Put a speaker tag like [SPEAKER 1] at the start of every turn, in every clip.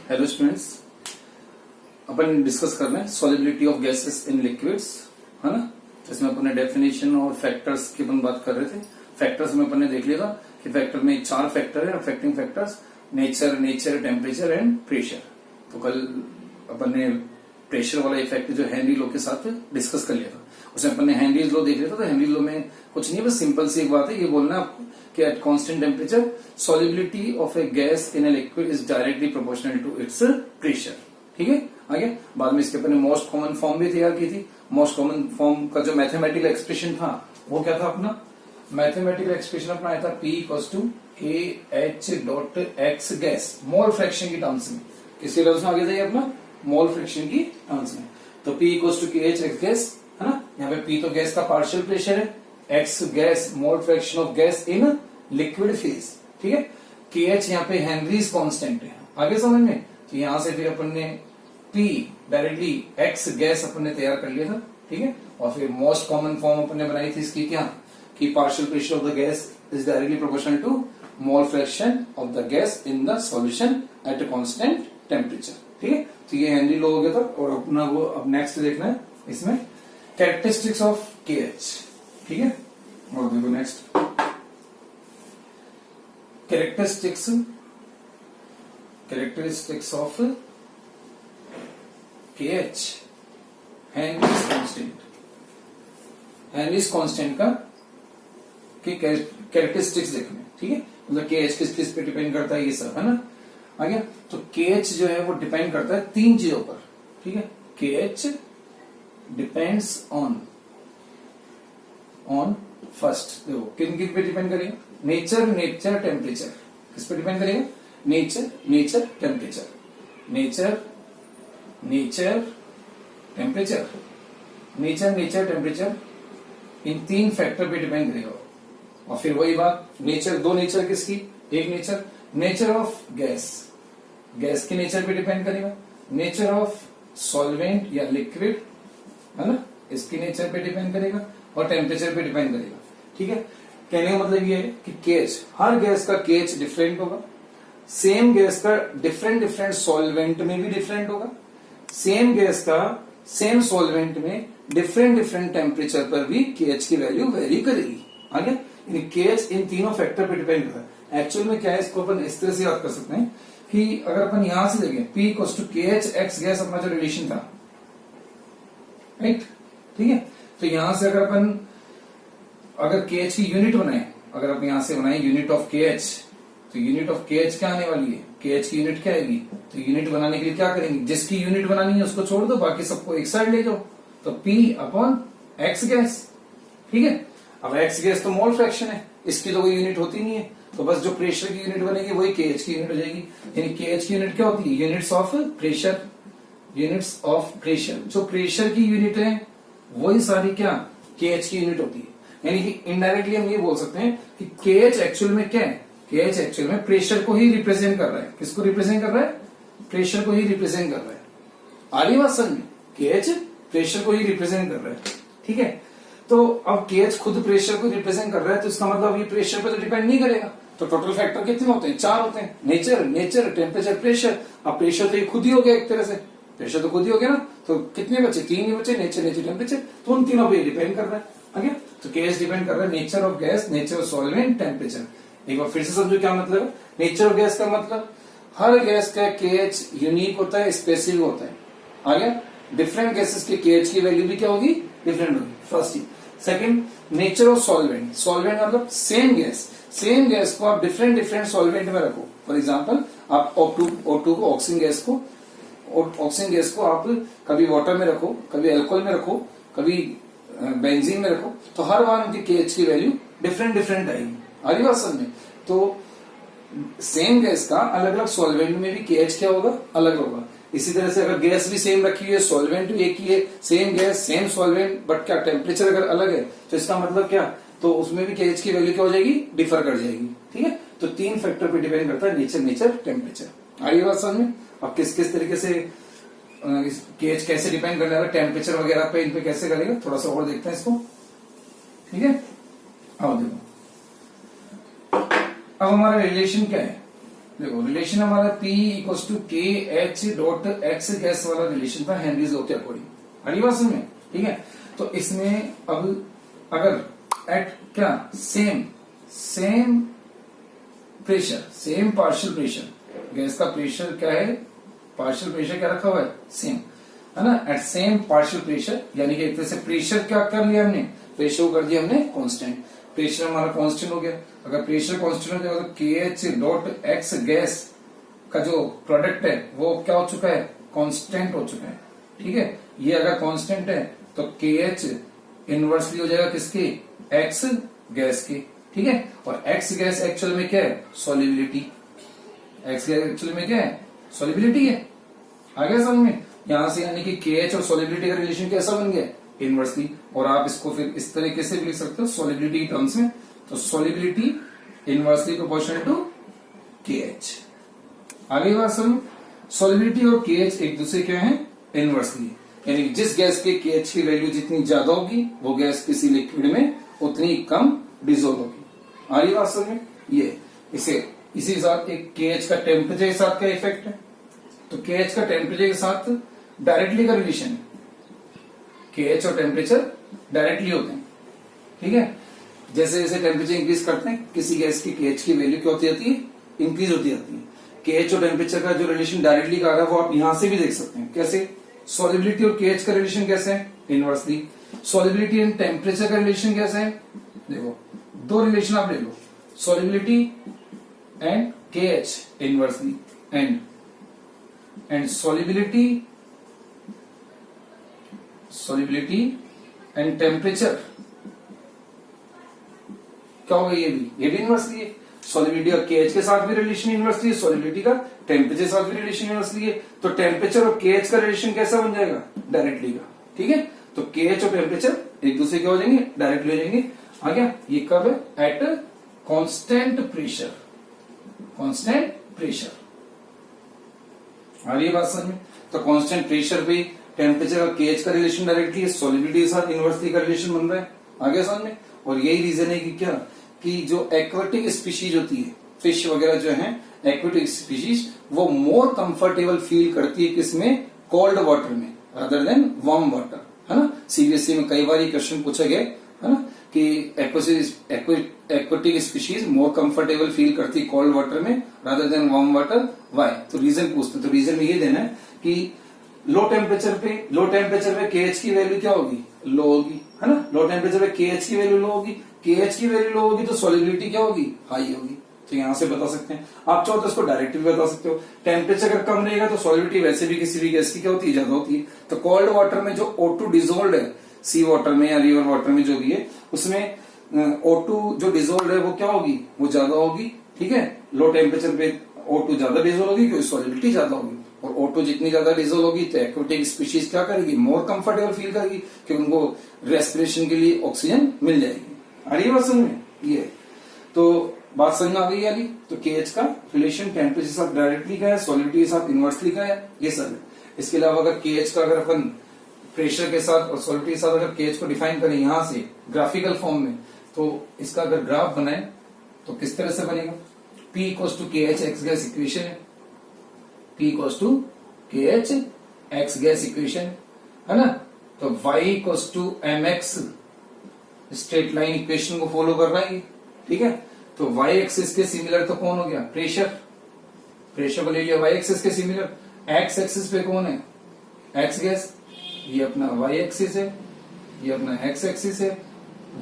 [SPEAKER 1] Hello students, अपन discuss कर रहे हैं solubility of gases in liquids, है ना। इसमें अपन ने डेफिनेशन और फैक्टर्स की अपन बात कर रहे थे। फैक्टर्स में अपन ने देख लिया था कि फैक्टर में 4 फैक्टर है affecting factors, nature, temperature and pressure. तो कल अपन ने प्रेशर वाला इफेक्ट जो हेनरी लॉ के साथ डिस्कस कर लिया था। उसमें अपन ने हेनरी लॉ देख लिया था। तो हेनरी लॉ में कुछ नहीं, बस सिंपल सी एक बात है, ये बोलना है आपको कि at constant temperature solubility of a gas in a liquid is directly proportional to its pressure. ठीक है, आगे बाद में इसके अपन ने मोस्ट कॉमन फॉर्म भी तैयार की थी। मोस्ट कॉमन फॉर्म का जो मैथमेटिकल एक्सप्रेशन था वो क्या था अपना? मैथमेटिकल एक्सप्रेशन अपना आया था P equals to KH dot X gas, mole fraction की टर्म्स में। किसके टर्म्स में आगे जाइए अपना? मोल फ्रैक्शन की टर्म्स में। तो P equals to KH X gas, है ना। यहाँ पे P तो गैस का पार्शियल प्रेशर है, X gas mole fraction of gas in liquid phase. ठीक है, KH यहाँ पे हेनरीज कांस्टेंट है। आगे समझ में? तो यहां से फिर अपन ने P डायरेक्टली X गैस अपन ने तैयार कर लिया था। ठीक है, और फिर मोस्ट कॉमन फॉर्म अपन ने बनाई थी इसकी क्या, कि partial pressure of the gas is directly proportional to mole fraction of the gas in the solution at a constant temperature. ठीक है, तो ये हेनरी लॉ हो गया था। और अपना वो अब नेक्स्ट देखना है इसमें कैरेक्टरिस्टिक्स ऑफ KH। ठीक है, और देखो next characteristics of KH। Henrys constant का की कैरेक्टरिस्टिक्स देखने। ठीक है, मतलब KH किस पे डिपेंड करता है, ये सब है ना। आगे तो KH जो है वो डिपेंड करता है 3 चीजों पर। ठीक है, KH डिपेंड्स ऑन फर्स्ट, देखो किन पे डिपेंड करेगा? Nature, temperature. किस पे डिपेंड करेगा? नेचर, टेम्परेचर, इन 3 फैक्टर पे डिपेंड करेगा। और फिर वही बात, दो नेचर किसकी? एक नेचर ऑफ गैस के नेचर पे डिपेंड करेगा, नेचर ऑफ सॉल्वेंट या लिक्विड, है ना, इसकी नेचर पे डिपेंड करेगा, और टेम्परेचर पे डिपेंड करेगा। ठीक है, कहने का मतलब ये है कि KH, हर गैस का KH डिफरेंट होगा। सेम गैस का डिफरेंट सॉल्वेंट में भी डिफरेंट होगा। सेम गैस का सेम सॉल्वेंट में डिफरेंट टेम्परेचर पर भी KH की वैल्यू वेरी करेगी। आगे KH इन तीनों फैक्टर पे डिपेंड करता है। एक्चुअल में क्या है, इसको अपन इस तरह से याद कर सकते हैं कि अगर अपन यहां से देखें P equals to KH X gas, अपना जो रिलेशन था, राइट। ठीक है, तो यहां से अगर KH की यूनिट बनाए, अगर आप यहां से बनाए यूनिट ऑफ KH, तो यूनिट ऑफ KH क्या आने वाली है? KH की यूनिट क्या आएगी? तो यूनिट बनाने के लिए क्या करेंगे? जिसकी यूनिट बनानी है उसको छोड़ दो, बाकी सबको एक साइड ले जाओ। तो P अपॉन X गैस। ठीक है, अब X गैस तो मोल फ्रैक्शन है, इसकी तो कोई यूनिट होती नहीं है, तो बस जो प्रेशर की यूनिट बनेगी वही KH की यूनिट हो जाएगी। यानी KH की यूनिट क्या होती है? Units of pressure. जो प्रेशर की यूनिट है वही सारी क्या KH की यूनिट होती है। यानी कि इनडायरेक्टली हम ये बोल सकते हैं कि KH एक्चुअल में क्या है? KH एक्चुअल में प्रेशर को ही रिप्रेजेंट कर रहा है। किसको रिप्रेजेंट कर रहा है? प्रेशर को ही रिप्रेजेंट कर रहा है। आ रही बात समझ में? KH प्रेशर को ही रिप्रेजेंट कर रहा है। ठीक है, तो अब KH खुद प्रेशर को रिप्रेजेंट कर रहा है, तो इसका मतलब ये प्रेशर पे तो डिपेंड नहीं करेगा। तो टोटल फैक्टर कितने होते हैं? 4 होते हैं, नेचर, टेम्परेचर, प्रेशर। अब प्रेशर तो ये खुद ही हो गया, एक तरह से प्रेशर तो खुद ही हो गया ना। तो कितने बचे? 3 ही बचे, नेचर, टेम्परेचर। तो उन तीनों पे डिपेंड कर रहा है। आगे तो KH डिपेंड कर रहा है nature of gas, nature of solvent, temperature. एक बार फिर से समझो क्या मतलब है। नेचर ऑफ गैस का मतलब हर गैस का KH यूनिक होता है, स्पेसिफिक होता है। आगे डिफरेंट गैसेस के KH की वैल्यू भी क्या होगी? डिफरेंट होगी। First he. Second, nature of solvent मतलब सेम गैस को आप डिफरेंट सॉल्वेंट में रखो। फॉर एग्जांपल, आप O2 को ऑक्सीजन गैस को आप कभी वाटर में रखो, कभी अल्कोहल में रखो, कभी बेंजीन में रखो, तो हर बार उनकी KH की वैल्यू डिफरेंट आएगी। आ रही बात समझ में? तो सेम गैस का अलग अलग सॉल्वेंट में भी KH क्या होगा? अलग होगा। इसी तरह से अगर गैस भी सेम रखी हुई है, सॉल्वेंट भी एक ही है, same gas same solvent, but क्या टेम्परेचर अगर अलग है, तो इसका मतलब क्या? तो उसमें भी KH की वैल्यू क्या हो जाएगी? डिफर कर जाएगी। ठीक है, तो 3 फैक्टर पे डिपेंड करता है, नेचर, टेम्परेचर। आ रही बात समझ में? अब किस तरीके से KH कैसे डिपेंड करने वाला, टेम्परेचर वगैरह पे, इन पे कैसे करेगा, थोड़ा सा और देखते हैं इसको। ठीक है, अब देखो, अब हमारा रिलेशन क्या है? देखो रिलेशन हमारा P equals to K H dot x gas वाला रिलेशन था हेनरीज लॉ के अकॉर्डिंग। हरी बात समझ में? ठीक है, तो इसमें अब अगर एट क्या same pressure, same partial pressure, gas का प्रेशर क्या है, पार्शियल प्रेशर क्या रखा हुआ है, सेम है ना, एट सेम पार्शियल प्रेशर, यानी कि एक तरह से प्रेशर क्या कर लिया हमने, प्रेशर को कर दिया हमने कांस्टेंट, प्रेशर हमारा कांस्टेंट हो गया। अगर प्रेशर कांस्टेंट हो जाएगा तो के एच डॉट एक्स गैस का जो प्रोडक्ट है वो क्या हो चुका है, कांस्टेंट हो चुका है। ठीक है, ये अगर कांस्टेंट है तो के एच इनवर्सली हो जाएगा किसके, एक्स गैस के। ठीक है, और एक्स गैस एक्चुअल में क्या है, सॉल्युबिलिटी। एक्स गैस एक्चुअल में क्या है, सॉल्युबिलिटी है। आ गया समझ में? यहां से यानी कि के एच और सॉल्युबिलिटी का रिलेशन कैसा बन गया, इनवर्सली। और आप इसको फिर इस तरीके से भी लिख सकते हो सॉल्युबिलिटी की टर्म्स में, तो solubility inversely proportional to K H. आ गई बात समझ? सॉल्युबिलिटी और के एच एक दूसरे क्या है, इनवर्सली, यानी जिस गैस के के एच की वैल्यू जितनी ज्यादा होगी वो गैस किसी लिक्विड में उतनी कम डिजोल्व होगी। आ रही बात समझ में? ये इसी के साथ एक के एच का टेम्परेचर के साथ क्या इफेक्ट है, तो के एच का टेम्परेचर के साथ डायरेक्टली का रिलेशन है। के एच और टेम्परेचर डायरेक्टली होते हैं। ठीक है, जैसे जैसे टेम्परेचर इंक्रीज करते हैं किसी गैस की के एच की वैल्यू क्या होती जाती है, इंक्रीज होती जाती है। के एच और टेम्परेचर का जो रिलेशन डायरेक्टली का आ रहा है वो आप यहां से भी देख सकते हैं। कैसे? सॉल्युबिलिटी और के एच का रिलेशन कैसे है, इनवर्सली। सॉल्युबिलिटी एंड टेम्परेचर का रिलेशन कैसे है, देखो दो रिलेशन आप ले लो, सॉल्युबिलिटी एंड के H inversely and solubility and temperature क्या होगा, ये भी इनवर्सली है। सॉल्युबिलिटी और के एच के साथ भी रिलेशन इनवर्सली है, सॉल्युबिलिटी का टेम्परेचर के साथ भी रिलेशन इनवर्सली है। तो टेम्परेचर और के एच का रिलेशन कैसा बन जाएगा, डायरेक्टली का। ठीक है, तो के एच और टेम्परेचर एक दूसरे के हो जाएंगे, डायरेक्टली हो जाएंगे। आ गया, ये कब है, at constant pressure, constant pressure. आ रही है बात समझ में? तो कांस्टेंट प्रेशर पे टेम्परेचर और के एच का रिलेशन डायरेक्टली है, सॉल्युबिलिटी के साथ इनवर्सली का रिलेशन बन रहा है। आ गया समझ में? और यही रीजन है कि क्या, कि जो एक्वेटिक स्पीशीज होती है, फिश वगैरह जो है एक्वेटिक स्पीशीज, वो मोर कंफर्टेबल फील करती है किसमें, कोल्ड वाटर में रादर देन वार्म वाटर, है ना। सीबीएसई में कई बार ये क्वेश्चन पूछा गया है ना, कि aquatic species more comfortable feel करती है कोल्ड वाटर में rather than warm water. Why? तो रीजन पूछते, तो रीजन में ये देना है कि लो टेम्परेचर पे के एच की वैल्यू क्या होगी, लो होगी, है ना। लो टेम्परेचर पे के एच की वैल्यू लो होगी, के एच की वैल्यू लो होगी तो सॉल्युबिलिटी क्या होगी, हाई होगी। तो यहां से बता सकते हैं। आप चाहो तो इसको डायरेक्ट भी बता सकते हो, टेम्परेचर अगर कम रहेगा तो सॉल्युबिलिटी वैसे भी किसी भी गैस की क्या होती है, ज्यादा होती है। तो कोल्ड वाटर में जो O2 डिजोल्व है, सी वाटर में या रिवर वाटर में जो भी है, उसमें O2 जो डिजोल्व है वो क्या होगी, वो ज्यादा होगी। ठीक है, लो टेम्परेचर पे O2 ज्यादा डिजोल्व होगी क्योंकि सॉल्युबिलिटी ज्यादा होगी, और O2 जितनी ज्यादा डिजोल्व होगी तो एक्वेटिक स्पीशीज क्या करेगी, मोर कंफर्टेबल फील करेगी क्योंकि उनको रेस्पिरेशन के लिए ऑक्सीजन मिल जाएगी। आ रही है बात समझ में? ये तो बात समझ में आ गई यानी। तो के एच का रिलेशन टेम्परेचर के साथ डायरेक्टली का है, सॉल्युबिलिटी के साथ इनवर्सली का है, ये सब है। इसके अलावा अगर के एच का अगर अपन प्रेशर के साथ और सॉल्युबिलिटी के साथ अगर के एच को डिफाइन करें यहां से ग्राफिकल फॉर्म में, तो इसका अगर ग्राफ बनाए तो किस तरह से बनेगा, P equals to K H X gas equation है, P equals to K H X gas equation है ना। तो Y equals to mx straight line equation को फॉलो कर रहा है ये। ठीक है, तो Y एक्सिस के सिमिलर तो कौन हो गया, प्रेशर को ले लिया Y एक्सिस के सिमिलर। X एक्सिस पे कौन है, एक्स गैस, ये अपना Y एक्सिस है, ये अपना X एक्सिस है।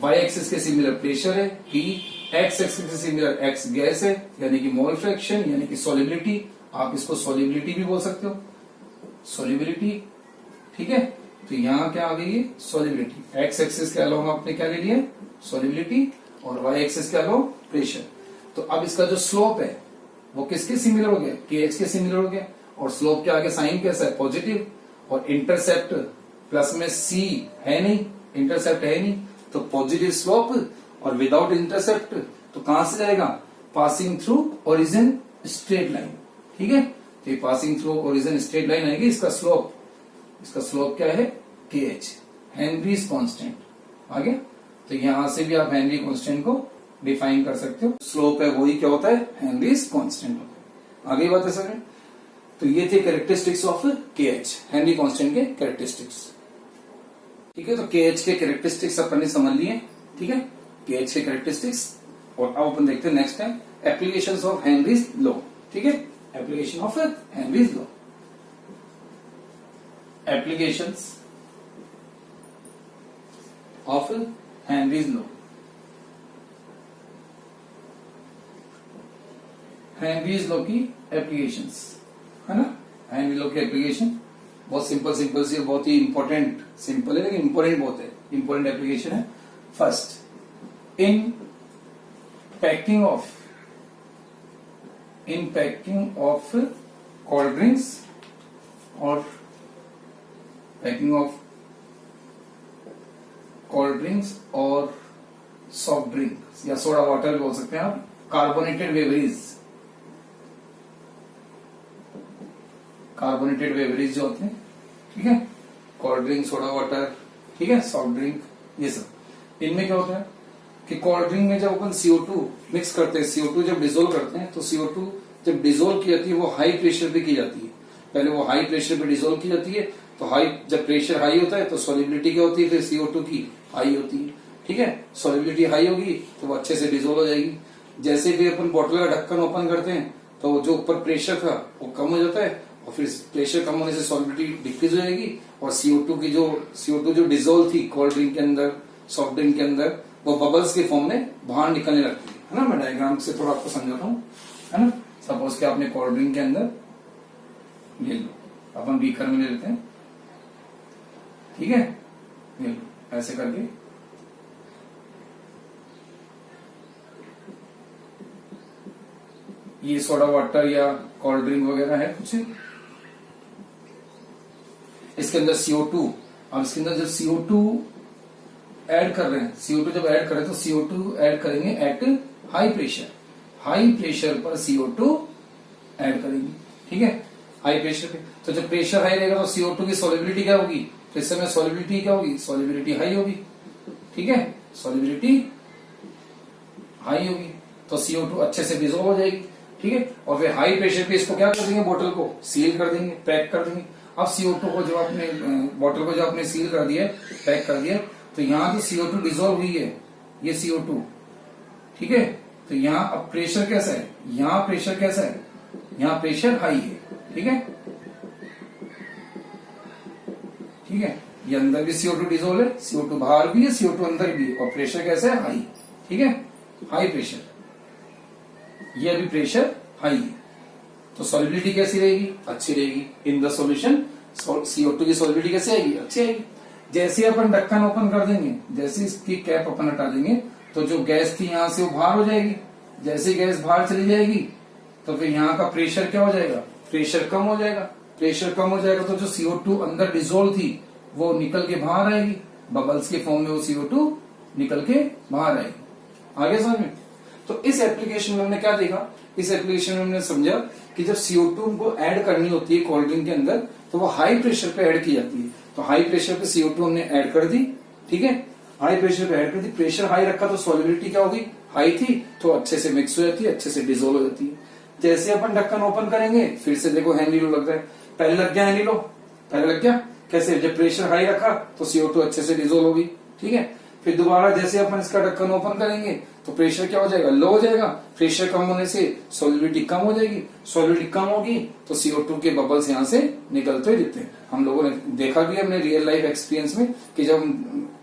[SPEAKER 1] Y एक्सिस के सिमिलर प्रेशर है P, X एक्सिस के सिमिलर X गैस है, यानी कि मोल फ्रैक्शन, यानी कि सॉल्युबिलिटी। आप इसको सॉल्युबिलिटी भी बोल सकते हो, सॉल्युबिलिटी। ठीक है, तो यहां क्या आ गई है, सॉल्युबिलिटी। एक्स एक्सिस के अलावा आपने क्या ले लिया, सॉल्युबिलिटी, और वाई एक्सिस के अलावा प्रेशर। तो अब इसका जो स्लोप है वो किसके सिमिलर हो गया, के एच के सिमिलर हो गया, और स्लोप के आगे साइन कैसा है, पॉजिटिव, और इंटरसेप्ट प्लस में सी है नहीं, इंटरसेप्ट है नहीं, तो पॉजिटिव स्लोप, और विदाउट इंटरसेप्ट तो कहां से जाएगा, passing through origin straight line. ठीक है, तो ये passing through origin straight line आएगी। इसका स्लोप क्या है, के एच, हेनरीज कांस्टेंट। आगे तो यहां से भी आप हेनरी कांस्टेंट को डिफाइन कर सकते हो। स्लोप है वही क्या होता है, हेनरीज कांस्टेंट होता है। आ गई बात है समझ में? तो ये थे characteristics of KH, Henry constant के कैरेक्टरिस्टिक्स। ठीक है, तो KH के कैरेक्टरिस्टिक्स अपन ने समझ लिए। ठीक है, KH के कैरेक्टरिस्टिक्स। और अब अपन देखते हैं next time applications of Henry's law. ठीक है, application of Henry's law, applications of Henry's law. Henry's law की एप्लीकेशंस, है ना। हेनरी लॉ की एप्लीकेशन बहुत सिंपल सिंपल सी, बहुत ही इंपॉर्टेंट, सिंपल है लेकिन इंपॉर्टेंट बहुत है, इंपॉर्टेंट एप्लीकेशन है। First, in packing of cold drinks और पैकिंग ऑफ कोल्ड ड्रिंक्स और सॉफ्ट ड्रिंक या सोडा वाटर भी बोल सकते हैं आप, कार्बोनेटेड बेवरेज, कार्बोनेटेड बेवरेज जो होते हैं, ठीक है, कोल्ड ड्रिंक, सोडा वाटर, ठीक है, सॉफ्ट ड्रिंक, ये सब। इनमें क्या होता है कि कोल्ड ड्रिंक में जब अपन CO2 मिक्स करते हैं, CO2 जब डिसोल्व करते हैं, तो CO2 जब डिसोल्व की जाती है वो हाई प्रेशर पे की जाती है। पहले वो हाई प्रेशर पे डिसोल्व की जाती है, तो हाई, जब प्रेशर हाई होता है तो सॉल्युबिलिटी क्या होती है, फिर CO2 की हाई होती है। ठीक है, सॉल्युबिलिटी हाई होगी तो वो अच्छे से डिसोल्व हो जाएगी। जैसे भी अपन बोतल का ढक्कन ओपन करते हैं तो जो ऊपर प्रेशर था वो कम हो जाता है, और फिर प्रेशर कम होने से सॉल्युबिलिटी डिक्रीज हो जाएगी, और CO2 जो डिसोल्व थी कोल्ड ड्रिंक के अंदर, सॉफ्ट ड्रिंक के अंदर, वो बबल्स के फॉर्म में बाहर निकलने लगती है ना। मैं डायग्राम से थोड़ा आपको समझाता हूँ, है ना। सपोज कि आपने कोल्ड ड्रिंक के अंदर ये लो, अपन बीकर में ले लेते हैं, ठीक है, ये लो ऐसे करके, ये सोडा वाटर या कोल्ड ड्रिंक वगैरह है कुछ, इसके अंदर CO2, अब इसके अंदर जब CO2 ऐड कर रहे हैं, CO2 जब ऐड करें तो CO2 ऐड करेंगे at high pressure, high pressure पर CO2 ऐड करेंगे, ठीक है, हाई प्रेशर पे। तो जब प्रेशर हाई रहेगा तो CO2 की सॉल्युबिलिटी क्या होगी, तो इस समय सॉल्युबिलिटी क्या होगी, सॉल्युबिलिटी हाई होगी, ठीक है, सॉल्युबिलिटी हाई होगी, तो CO2 अच्छे से डिसॉल्व हो जाएगी, ठीक है। और फिर हाई प्रेशर पे इसको क्या कर देंगे, बोतल को सील कर देंगे, पैक कर देंगे। अब CO2 को जो आपने बोतल को जो आपने सील कर दिया, पैक कर दिया, तो यहाँ जो CO2 डिसॉल्व हुई है, ये CO2, ठीक है, तो यहाँ अब प्रेशर कैसा है, यहाँ प्रेशर कैसा है, यहाँ प्रेशर हाई है, ठीक है, ठीक है, ये अंदर भी CO2 डिसॉल्व है, CO2 बाहर भी है, CO2 अंदर भी है, और प्रेशर कैसा है, हाई, ठीक है, हाई प्रेशर, ये अभी प्रेशर हाई है, तो सॉल्युबिलिटी कैसी रहेगी, अच्छी रहेगी। इन द सॉल्यूशन CO2 की सॉल्युबिलिटी कैसी आएगी, अच्छी आएगी। जैसे अपन ढक्कन ओपन कर देंगे, जैसे इसकी कैप अपन हटा देंगे, तो जो गैस थी यहां से वो बाहर हो जाएगी। जैसे गैस बाहर चली जाएगी तो फिर यहाँ का प्रेशर क्या हो जाएगा, प्रेशर कम हो जाएगा। प्रेशर कम हो जाएगा तो जो CO2 अंदर डिसॉल्व थी वो निकल के बाहर आएगी, बबल्स के फॉर्म में वो CO2 निकल के बाहर आएगी। आगे समझ में? तो इस एप्लीकेशन में हमने क्या देखा, इस एप्लीकेशन में हमने समझा कि जब CO2 को ऐड करनी होती है कोल्ड ड्रिंक के अंदर, तो वो हाई प्रेशर पे ऐड की जाती है। तो हाई प्रेशर पे CO2 हमने ऐड कर दी, ठीक है, हाई प्रेशर पे ऐड कर दी, प्रेशर हाई रखा तो सॉल्युबिलिटी क्या होगी, हाई थी, तो अच्छे से मिक्स हो जाती है, अच्छे से डिसॉल्व हो जाती है। जैसे अपन ढक्कन ओपन करेंगे, फिर से देखो हेनरी लॉ लग रहा है, पहले लग गया हेनरी लॉ, पहले लग गया कैसे, जब प्रेशर हाई रखा तो CO2 अच्छे से डिसॉल्व होगी, ठीक है। फिर दोबारा जैसे अपन इसका ढक्कन ओपन करेंगे तो प्रेशर क्या हो जाएगा, लो हो जाएगा, प्रेशर कम होने से सॉल्युबिलिटी कम हो जाएगी, सॉल्युबिलिटी कम होगी तो CO2 के बबल्स यहाँ से निकलते ही दिखते हैं। हम लोगों ने देखा भी अपने रियल लाइफ एक्सपीरियंस में कि जब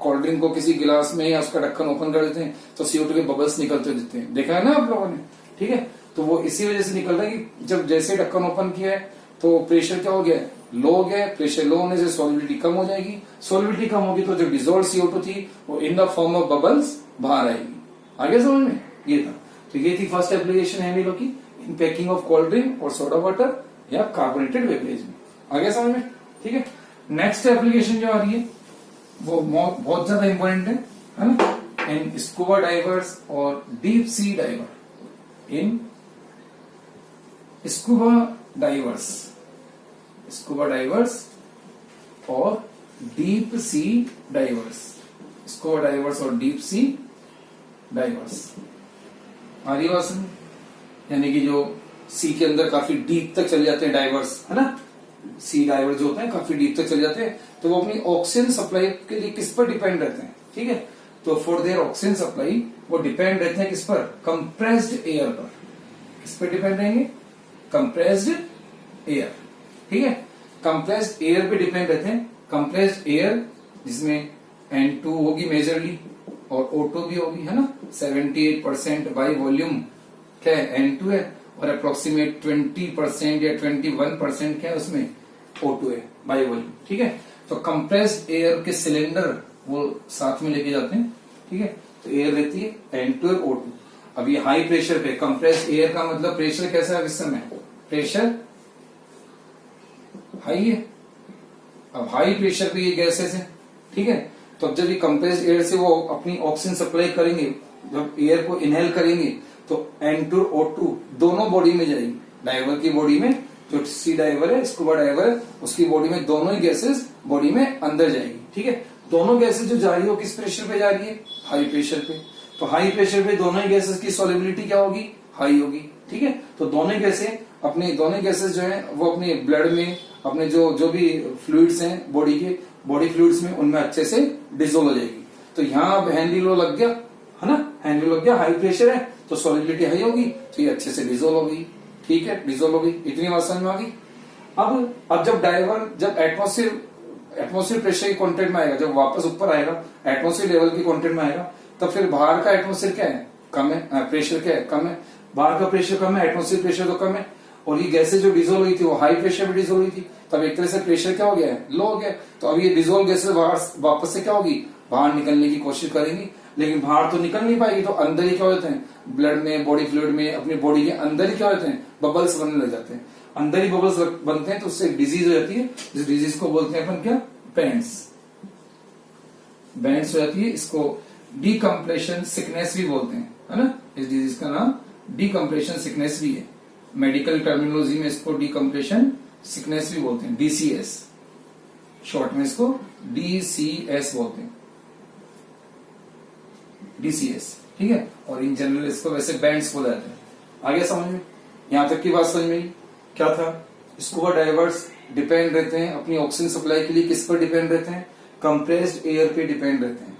[SPEAKER 1] कोल्ड ड्रिंक को किसी गिलास में या उसका ढक्कन ओपन कर देते हैं तो CO2 के बबल्स निकलते हुए दिखते हैं, देखा है ना आप लोगों ने, ठीक है। तो वो इसी वजह से निकल रहा है कि जब जैसे ढक्कन ओपन किया है तो प्रेशर क्या हो गया, लो हो गया, प्रेशर लो होने से सॉल्युबिलिटी कम हो जाएगी, सॉल्युबिलिटी कम होगी तो जो डिसॉल्व CO2 थी वो in the form of bubbles बाहर आएगी। आगे समझ में? ये था, तो ये थी फर्स्ट एप्लीकेशन हेनरी लॉ की, इन पैकिंग ऑफ कोल्ड ड्रिंक और सोडा वाटर या कार्बोनेटेड बेवरेज में। आगे समझ में? ठीक है। नेक्स्ट एप्लीकेशन जो आ रही है वो बहुत ज्यादा इंपॉर्टेंट है ना, इन स्कूबा डाइवर्स और डीप सी डाइवर, इन स्कूबा डाइवर्स और deep sea diverse, scuba divers और डीप सी डाइवर्स। आ रही बात समझ? यानी कि जो सी के अंदर काफी डीप तक चले जाते हैं डाइवर्स, है ना, सी डाइवर्स जो होते हैं काफी डीप तक चले जाते हैं, तो वो अपनी ऑक्सीजन सप्लाई के लिए किस पर डिपेंड रहते हैं, ठीक है। तो फॉर देयर ऑक्सीजन सप्लाई वो डिपेंड रहते हैं किस पर, कंप्रेस्ड एयर पर। किस पर डिपेंड रहेंगे, कंप्रेस्ड एयर, ठीक है। कंप्रेस्ड एयर पे डिपेंड रहते हैं। कंप्रेस्ड एयर जिसमें N2 होगी मेजरली और O2 भी होगी, है ना। 78% बाई वॉल्यूम क्या है, N2 है, और अप्रोक्सीमेट 20% या 21% क्या है उसमें O2 है बाई वॉल्यूम, ठीक है। तो कंप्रेस्ड एयर के सिलेंडर वो साथ में लेके जाते हैं, ठीक है। तो एयर रहती है N2 और O2। अब ये हाई प्रेशर पे कंप्रेस्ड एयर का मतलब प्रेशर कैसा है इस समय, प्रेशर हाई है। अब हाई प्रेशर पे ये गैसेस है, ठीक है। तो अब जब ये कंप्रेस्ड एयर से वो अपनी ऑक्सीजन सप्लाई करेंगे, जब एयर को इनहेल करेंगे तो N2 और O2 दोनों बॉडी में जाएगी। डाइवर की बॉडी में, जो सी डाइवर है, स्कूबा डाइवर है, उसकी बॉडी में दोनों ही गैसेस बॉडी में अंदर जाएगी, ठीक है। दोनों गैसेस जो जा रही है वो किस प्रेशर पे जा रही है, हाई प्रेशर पे। तो हाई प्रेशर पे दोनों ही गैसेस की सॉल्युबिलिटी क्या होगी, हाई होगी, ठीक है। तो दोनों गैसेस जो है वो अपने ब्लड में, अपने जो भी फ्लूइड्स हैं बॉडी के, बॉडी फ्लूइड्स में, उनमें अच्छे से डिसोल्व हो जाएगी। तो यहाँ अब हेनरी लॉ लग गया, है ना, हेनरी लॉ लग गया। हाई प्रेशर है तो सॉल्युबिलिटी हाई होगी, तो ये अच्छे से डिसोल्व हो गई, ठीक है, डिसोल्व हो गई। इतनी बात समझ में आ गई। अब जब डाइवर जब एटमोस्फेयर प्रेशर के कांटेक्ट में आएगा, जब वापस ऊपर आएगा एटमोस्फेयर लेवल के कांटेक्ट में आएगा, तब फिर बाहर का एटमोस्फेयर क्या है, कम है, प्रेशर क्या है, कम है। बाहर का प्रेशर कम है, एटमोस्फेयर प्रेशर तो कम है, और ये गैसें जो डिसोल्व हुई थी वो हाई प्रेशर में डिसोल्व हुई थी, तब एक तरह से प्रेशर क्या हो गया है, लो हो गया। तो अब ये डिसोल्व गैसें वापस से क्या होगी, बाहर निकलने की कोशिश करेंगी, लेकिन बाहर तो निकल नहीं पाएगी। तो अंदर ही क्या होते हैं, ब्लड में, बॉडी फ्लूइड में, अपनी बॉडी के अंदर ही क्या होते हैं, बबल्स बनने लग जाते हैं। अंदर ही बबल्स बनते हैं तो उससे डिजीज हो जाती है, जिस डिजीज को बोलते हैं अपन क्या, बैंड्स हो जाती है। इसको डीकम्प्रेशन सिकनेस भी बोलते हैं, है ना। इस डिजीज का नाम डीकम्प्रेशन सिकनेस भी है। मेडिकल टर्मिनोलॉजी में इसको डीकम्प्रेशन सिकनेस भी बोलते हैं, DCS, शॉर्ट में इसको DCS बोलते हैं, DCS, ठीक है। और इन जनरल इसको वैसे बैंड्स बोला जाता है। आगे समझ में, यहां तक की बात समझ में क्या था। स्कूबा डाइवर्स डिपेंड रहते हैं अपनी ऑक्सीजन सप्लाई के लिए, किस पर डिपेंड रहते हैं, कंप्रेस्ड एयर पे डिपेंड रहते हैं।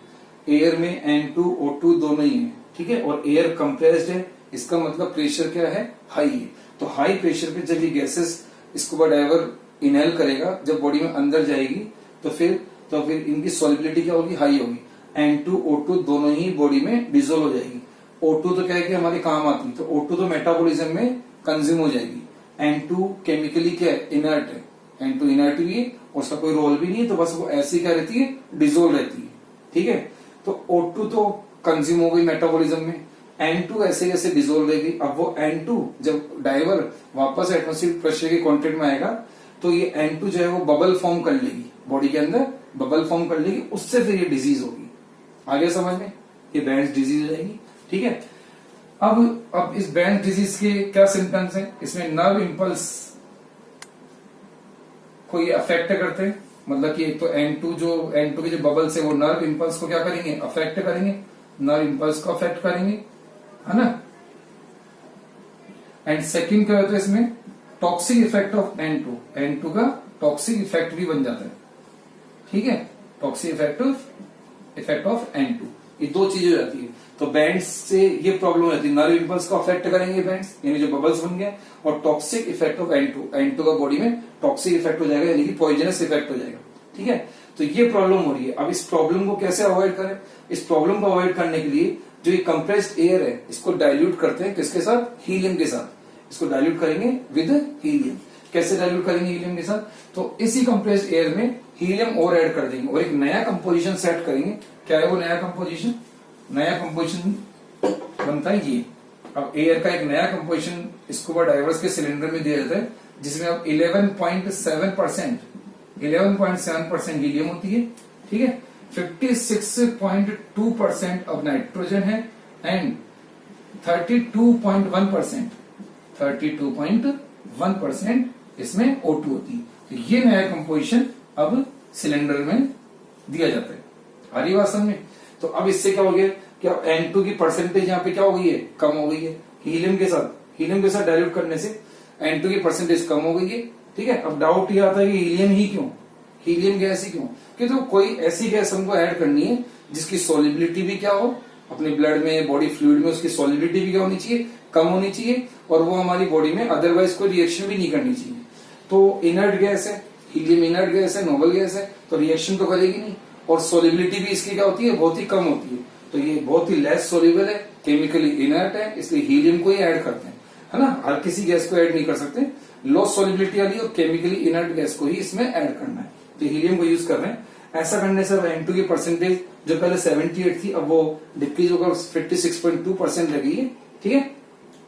[SPEAKER 1] एयर में N2 O2 दोनों ही है, ठीक है, और एयर कंप्रेस्ड है, इसका मतलब प्रेशर क्या है, हाई है। तो हाई प्रेशर पे जब ये गैसेस स्कूबा डाइवर इनहेल करेगा, जब बॉडी में अंदर जाएगी, तो फिर इनकी सॉल्युबिलिटी क्या होगी, हाई होगी। N2 O2 दोनों ही बॉडी में डिसोल्व हो जाएगी। O2 तो क्या है कि हमारे काम आती है, तो O2 तो मेटाबॉलिज्म में कंज्यूम हो जाएगी। N2 केमिकली क्या है, इनर्ट है, N2 इनर्ट भी है, उसका कोई रोल भी नहीं है, तो बस वो ऐसी क्या रहती है, डिसोल्व रहती है, ठीक है। तो O2 तो कंज्यूम हो गई मेटाबॉलिज्म में, N2 ऐसे कैसे डिसोल्व रहेगी। अब वो N2 जब डाइवर वापस एटमॉस्फेरिक प्रेशर के कांटेक्ट में आएगा, तो ये N2 जो है वो बबल फॉर्म कर लेगी, बॉडी के अंदर बबल फॉर्म कर लेगी, उससे फिर ये डिजीज होगी। आगे समझ में, ये बैंड डिजीज हो जाएगी, ठीक है। अब इस बैंड डिजीज के क्या सिम्टम्स हैं, इसमें नर्व इंपल्स को ये अफेक्ट करते हैं। मतलब कि एक तो N2 के जो बबल्स है वो नर्व इंपल्स को क्या करेंगे, अफेक्ट करेंगे, नर्व इंपल्स को अफेक्ट करेंगे, है ना। एंड सेकंड क्या होता है इसमें, टॉक्सिक इफेक्ट ऑफ N2 का टॉक्सिक इफेक्ट भी बन जाता है, ठीक है, टॉक्सिक इफेक्ट ऑफ N2, ये दो चीजें हो जाती है। तो बैंड्स से ये प्रॉब्लम रहती है, नर्व इंपल्स को अफेक्ट करेंगे बैंड्स, यानी जो बबल्स बन गए, और टॉक्सिक इफेक्ट ऑफ N2 का बॉडी में टॉक्सिक इफेक्ट हो जाएगा, यानी कि पॉइजनस इफेक्ट हो जाएगा, ठीक है। तो ये प्रॉब्लम हो रही है। अब इस प्रॉब्लम को कैसे अवॉइड करें, इस प्रॉब्लम को अवॉइड करने के लिए जो ये कंप्रेस्ड एयर है इसको डाइल्यूट करते हैं, किसके साथ, हीलियम के साथ। इसको डाइल्यूट करेंगे विद हीलियम। कैसे डाइल्यूट करेंगे हीलियम के साथ, तो इसी कंप्रेस्ड एयर में हीलियम और ऐड कर देंगे और एक नया कंपोजिशन सेट करेंगे। क्या है वो नया कंपोजिशन, नया कंपोजिशन बनता है ये। अब एयर का एक नया कंपोजिशन स्कूबा डाइवर्स के सिलेंडर में दिया जाता है, जिसमें अब 11.7% हीलियम होती है, ठीक है, 56.2% अब नाइट्रोजन है, एंड 32.1% इसमें O2 होती है। तो ये नया कंपोजिशन अब सिलेंडर में दिया जाता है। आ रही बात समझ में। तो अब इससे क्या हो गया कि अब N2 की परसेंटेज यहाँ पे क्या हो गई है, कम हो गई है, हीलियम के साथ हीलियम के साथ डाइल्यूट करने से N2 की परसेंटेज कम हो गई है। ठीक है, अब डाउट ये आता है कि हीलियम ही क्यों, हीलियम गैस ही क्यों, कि तो कोई ऐसी गैस हमको ऐड करनी है जिसकी सॉलिबिलिटी भी क्या हो, अपने ब्लड में, बॉडी फ्लूइड में उसकी सॉलिबिलिटी भी क्या होनी चाहिए, कम होनी चाहिए, और वो हमारी बॉडी में अदरवाइज कोई रिएक्शन भी नहीं करनी चाहिए। तो इनर्ट गैस है, हीलियम इनर्ट गैस है, नोबल गैस है, तो रिएक्शन तो करेगी नहीं, और सॉलिबिलिटी भी इसकी क्या होती है, बहुत ही कम होती है। तो ये बहुत ही लेस सोल्यूबल है, केमिकली इनर्ट है, इसलिए हीलियम को ही ऐड करते हैं, है ना। हर किसी गैस को ऐड नहीं कर सकते, लो सॉलिबिलिटी वाली और केमिकली इनर्ट गैस को ही इसमें ऐड करना है, तो हीलियम को यूज कर रहे हैं। ऐसा करने से N2 की परसेंटेज जो पहले 78 थी अब वो डिक्रीज होकर 56.2% लगी है। ठीक है,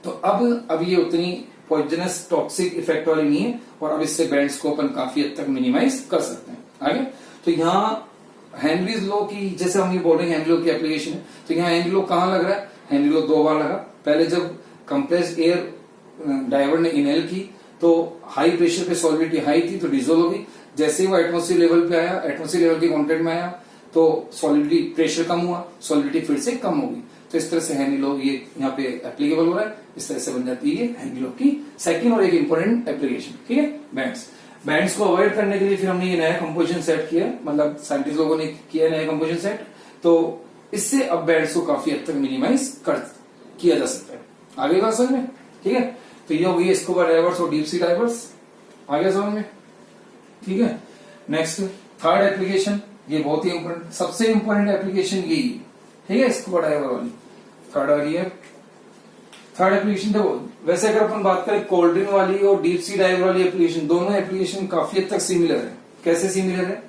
[SPEAKER 1] तो अब ये उतनी पॉइजनस टॉक्सिक इफेक्ट वाली नहीं है, और अब इससे बैंड्स को अपन काफी हद तक मिनिमाइज कर सकते हैं। आगे तो यहाँ हेनरीज लॉ की, जैसे हम ये बोल रहे हैं हेनरी लॉ की एप्लीकेशन है, तो यहाँ हेनरी लॉ कहाँ लग रहा है, हेनरी लॉ 2 बार लगा। पहले जब कंप्रेस्ड एयर डाइवर ने इनहेल की तो हाई प्रेशर पे सॉलिबिलिटी हाई थी तो डिजोल्व हो गई, जैसे ही वो एटमोस्फियर लेवल पे आया, एटमोस्फियर लेवल के कांटेक्ट में आया तो सॉलिबिलिटी, प्रेशर कम हुआ, सॉलिबिलिटी फिर से कम हो गई। तो इस तरह से हेनरी लॉ ये यहाँ पे एप्लीकेबल हो रहा है, इस तरह से बन जाती है हेनरी लॉ की सेकंड और एक इंपॉर्टेंट एप्लीकेशन। ठीक है, बैंड्स को अवॉइड करने के लिए फिर हमने ये नया कंपोजिशन सेट किया, मतलब साइंटिस्ट लोगों ने किया नया कंपोजिशन सेट, तो इससे अब बैंड्स को काफी हद तक मिनिमाइज किया जा सकता है। आगे बात समझ में, ठीक है। तो ये हो गई स्कूबा डाइवर्स और डीप सी डाइवर्स, आगे समझ में, ठीक है। नेक्स्ट थर्ड एप्लीकेशन, ये बहुत ही इंपॉर्टेंट, सबसे इंपॉर्टेंट एप्लीकेशन यही है, ठीक है, स्कूबा डाइवर वाली थर्ड आ रही है। थर्ड एप्लीकेशन देखो, वैसे अगर अपन बात करें कोल्ड ड्रिंक वाली और डीप सी डाइवर वाली एप्लीकेशन, दोनों एप्लीकेशन काफी हद तक सिमिलर है। कैसे सिमिलर है,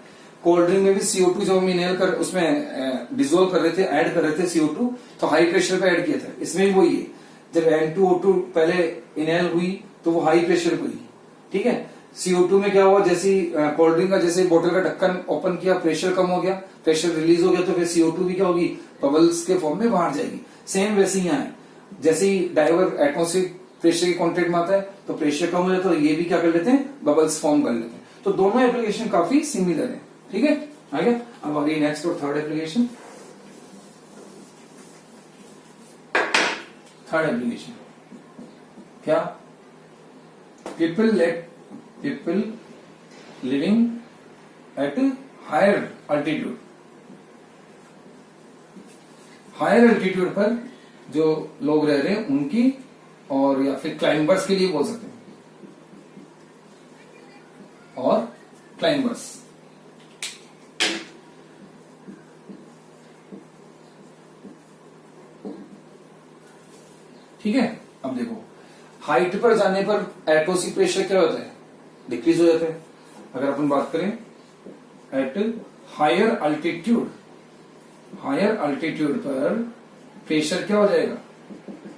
[SPEAKER 1] कोल्ड ड्रिंक में भी CO2 जब हम इनहेल कर उसमें डिजोल्व कर रहे थे, ऐड कर रहे थे CO2, तो हाई प्रेशर पे ऐड किया था। इसमें भी वही है, जब N2O2 पहले इनहेल हुई तो वो हाई प्रेशर पे हुई, ठीक है। CO2 में क्या हुआ, जैसे कोल्ड ड्रिंक का जैसे बोतल का ढक्कन ओपन किया, प्रेशर कम हो गया, प्रेशर रिलीज हो गया, तो फिर CO2 भी क्या होगी, बबल्स के फॉर्म में बाहर जाएगी। सेम वैसे ही यहाँ है, जैसे ही डाइवर एटमोस्फियर प्रेशर के कॉन्टेक्ट में आता है तो प्रेशर कम हो जाता है, तो ये भी क्या कर लेते हैं, बबल्स फॉर्म कर लेते हैं। तो दोनों एप्लीकेशन काफी सिमिलर है, ठीक है। आगे अब आगे नेक्स्ट और थर्ड एप्लीकेशन। थर्ड एप्लीकेशन क्या, people living at higher altitude, higher altitude पर जो लोग रह रहे हैं उनकी, और या फिर क्लाइंबर्स के लिए बोल सकते हैं, और क्लाइंबर्स, ठीक है। अब देखो हाइट पर जाने पर एटमॉस्फेरिक प्रेशर क्या होता है, डिक्रीज हो जाता है। अगर अपन बात करें at higher altitude, higher altitude पर प्रेशर क्या हो जाएगा,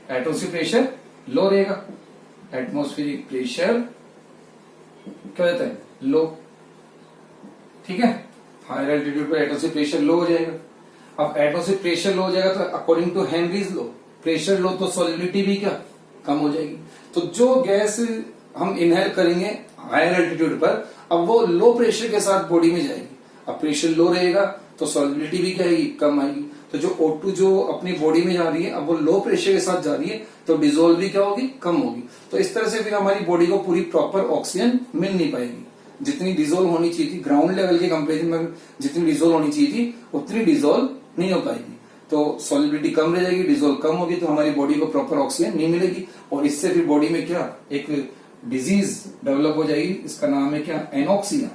[SPEAKER 1] एटमॉस्फेरिक प्रेशर लो रहेगा, एटमॉस्फेरिक प्रेशर क्या होता है, लो, ठीक है। हायर एल्टीट्यूड पर एटमॉस्फेरिक प्रेशर लो हो जाएगा। अब एटमॉस्फेरिक प्रेशर लो हो जाएगा तो according to Henry's law, pressure low तो सॉलिबिलिटी भी क्या कम हो जाएगी। तो जो गैस हम इनहेल करेंगे हायर एल्टीट्यूड पर, अब वो लो प्रेशर के साथ बॉडी में जाएगी। अब प्रेशर लो रहेगा तो सॉलिबिलिटी भी क्या आएगी, कम आएगी। तो जो O2 जो अपनी बॉडी में जा रही है, अब वो लो प्रेशर के साथ जा रही है, तो डिजोल्व भी क्या होगी, कम होगी। तो इस तरह से फिर हमारी बॉडी को पूरी प्रॉपर ऑक्सीजन मिल नहीं पाएगी। जितनी डिजोल्व होनी चाहिए थी ग्राउंड लेवल के कंपेरिजन में, जितनी डिजोल्व होनी चाहिए थी उतनी डिजोल्व नहीं हो पाएगी, तो सॉलिबिलिटी कम रह जाएगी, डिजोल्व कम होगी, तो हमारी बॉडी को प्रॉपर ऑक्सीजन नहीं मिलेगी, और इससे फिर बॉडी में क्या एक डिजीज डेवलप हो जाएगी। इसका नाम है क्या, एनोक्सिया।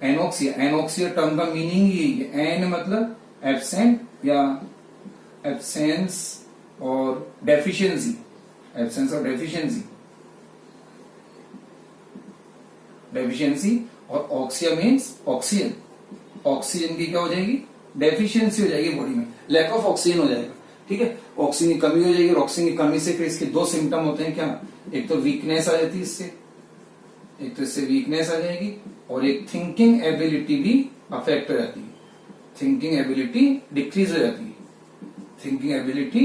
[SPEAKER 1] एनोक्सिया, एनोक्सिया टर्म का मीनिंग यही है, एन मतलब एब्सेंट या एब्सेंस और डेफिशिएंसी, एब्सेंस और डेफिशिएंसी, डेफिशिएंसी, और ऑक्सिया मीन्स ऑक्सीजन, ऑक्सीजन की क्या हो जाएगी, डेफिशिएंसी हो जाएगी बॉडी में, लैक ऑफ ऑक्सीजन हो जाएगा, ठीक है। ऑक्सीजन की कमी हो जाएगी, और ऑक्सीजन की कमी से फिर इसके दो सिम्टम होते हैं क्या, एक तो वीकनेस आ जाती है इससे, एक तो इससे वीकनेस आ जाएगी, और एक थिंकिंग एबिलिटी भी अफेक्ट हो जाती है, थिंकिंग एबिलिटी डिक्रीज हो जाती है, थिंकिंग एबिलिटी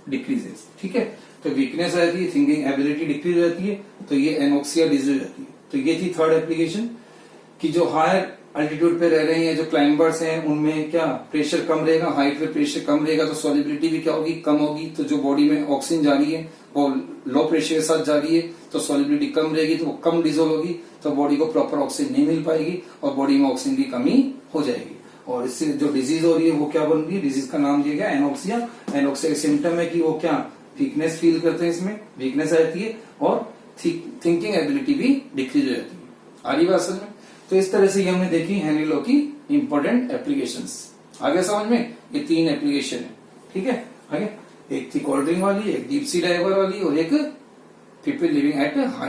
[SPEAKER 1] डिक्रीजेस, ठीक है। तो वीकनेस आ जाती है, थिंकिंग एबिलिटी डिक्रीज हो जाती है, तो ये एनोक्सिया डिजीज हो जाती है। तो ये थी थर्ड एप्लीकेशन कि जो हायर अल्टीट्यूड पे रह रहे हैं, जो क्लाइंबर्स हैं, उनमें क्या प्रेशर कम रहेगा, हाइट पे प्रेशर कम रहेगा तो सॉलिबिलिटी भी क्या होगी, कम होगी। तो जो बॉडी में ऑक्सीजन जा रही है वो लो प्रेशर के साथ जा रही है तो सॉलिबिलिटी कम रहेगी, तो वो कम डिजोल्व होगी, तो बॉडी को प्रॉपर ऑक्सीजन नहीं मिल पाएगी और बॉडी में ऑक्सीजन की कमी हो जाएगी। और इससे जो डिजीज हो रही है वो क्या बन रही है, डिजीज का नाम दिया गया एनोक्सिया। एनोक्सिया का सिम्टम है कि वो क्या वीकनेस फील करते हैं, इसमें वीकनेस आती है और थिंकिंग एबिलिटी भी डिक्रीज हो जाती है। आ रही बात समझ में? तो इस तरह से ये हमने देखी हेनरी लॉ की इंपॉर्टेंट एप्लीकेशंस। आगे समझ में? ये 3 एप्लीकेशन है, ठीक है। आगे एक थी कोल्ड ड्रिंक वाली, एक डीप सी डाइवर वाली और एक पीपल लिविंग एट हाई